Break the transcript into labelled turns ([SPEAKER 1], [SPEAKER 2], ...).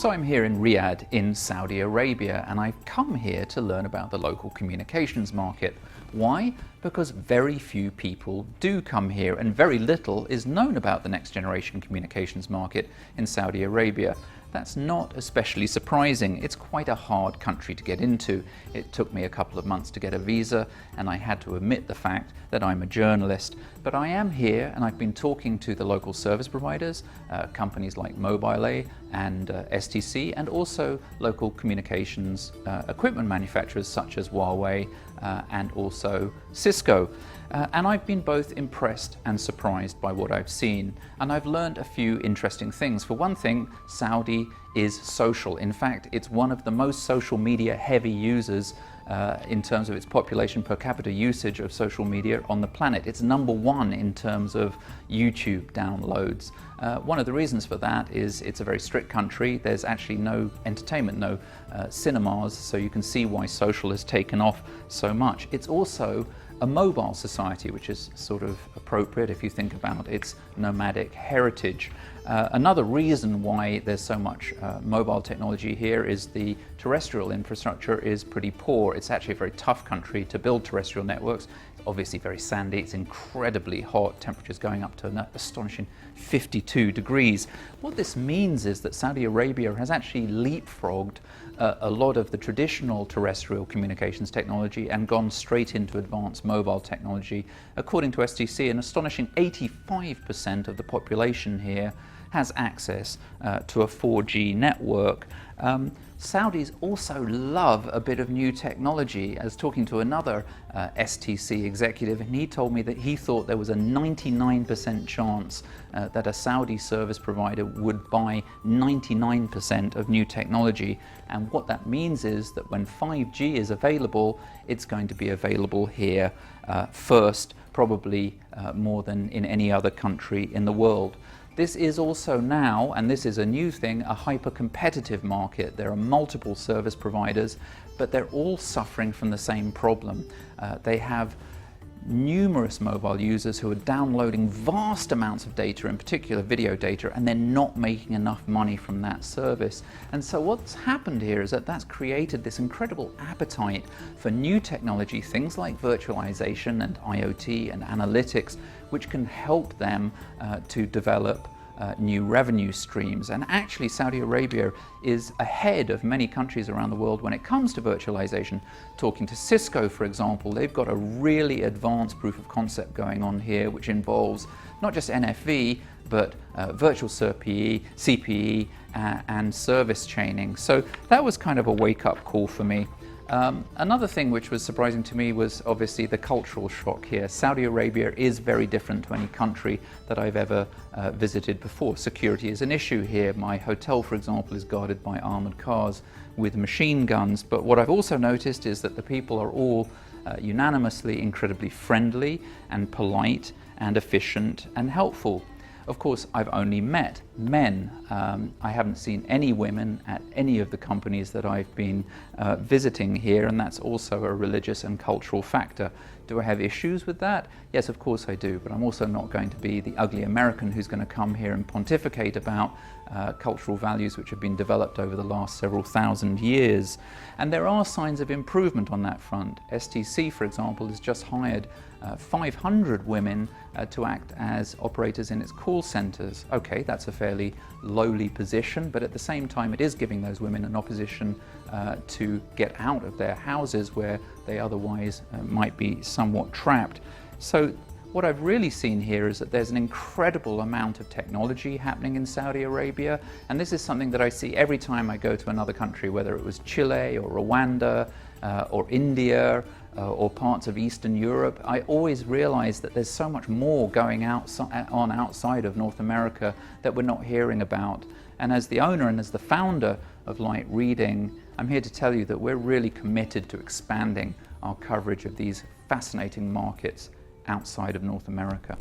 [SPEAKER 1] So I'm here in Riyadh in Saudi Arabia, and I've come here to learn about the local communications market. Why? Because very few people do come here and very little is known about the next generation communications market in Saudi Arabia. That's not especially surprising. It's quite a hard country to get into. It took me a couple of months to get a visa, and I had to admit the fact that I'm a journalist. But I am here, and I've been talking to the local service providers, companies like Mobile and STC, and also local communications equipment manufacturers such as Huawei and also Cisco. And I've been both impressed and surprised by what I've seen. And I've learned a few interesting things. For one thing, Saudi is social. In fact, it's one of the most social media heavy users in terms of its population per capita usage of social media on the planet. It's #1 in terms of YouTube downloads. One of the reasons for that is it's a very strict country. There's actually no entertainment, no cinemas, so you can see why social has taken off so much. It's also a mobile society, which is sort of appropriate if you think about its nomadic heritage. Another reason why there's so much mobile technology here is the terrestrial infrastructure is pretty poor. It's actually a very tough country to build terrestrial networks. It's obviously very sandy, it's incredibly hot, temperatures going up to an astonishing 52 degrees. What this means is that Saudi Arabia has actually leapfrogged a lot of the traditional terrestrial communications technology and gone straight into advanced mobile technology. According to STC, an astonishing 85% of the population here has access to a 4G network. Saudis also love a bit of new technology. I was talking to another STC executive, and he told me that he thought there was a 99% chance that a Saudi service provider would buy 99% of new technology. And what that means is that when 5G is available, it's going to be available here first, probably more than in any other country in the world. This is also now, and this is a new thing, a hyper-competitive market. There are multiple service providers, but they're all suffering from the same problem. They have numerous mobile users who are downloading vast amounts of data, in particular video data, and they're not making enough money from that service. And so what's happened here is that that's created this incredible appetite for new technology, things like virtualization and IoT and analytics, which can help them to develop new revenue streams. And actually Saudi Arabia is ahead of many countries around the world when it comes to virtualization. Talking to Cisco, for example, they've got a really advanced proof of concept going on here, which involves not just NFV, but virtual CPE and service chaining. So that was kind of a wake-up call for me. Another thing which was surprising to me was obviously the cultural shock here. Saudi Arabia is very different to any country that I've ever visited before. Security is an issue here. My hotel, for example, is guarded by armored cars with machine guns. But what I've also noticed is that the people are all unanimously incredibly friendly and polite and efficient and helpful. Of course, I've only met men. I haven't seen any women at any of the companies that I've been visiting here, and that's also a religious and cultural factor. Do I have issues with that? Yes, of course I do, but I'm also not going to be the ugly American who's going to come here and pontificate about cultural values which have been developed over the last several thousand years. And there are signs of improvement on that front. STC, for example, has just hired 500 women to act as operators in its call centers. Okay, that's a fairly lowly position, but at the same time it is giving those women an opposition to get out of their houses where they otherwise might be somewhat trapped. So what I've really seen here is that there's an incredible amount of technology happening in Saudi Arabia, and this is something that I see every time I go to another country, whether it was Chile or Rwanda or India or parts of Eastern Europe. I always realize that there's so much more going on outside of North America that we're not hearing about. And as the owner and as the founder of Light Reading, I'm here to tell you that we're really committed to expanding our coverage of these fascinating markets outside of North America.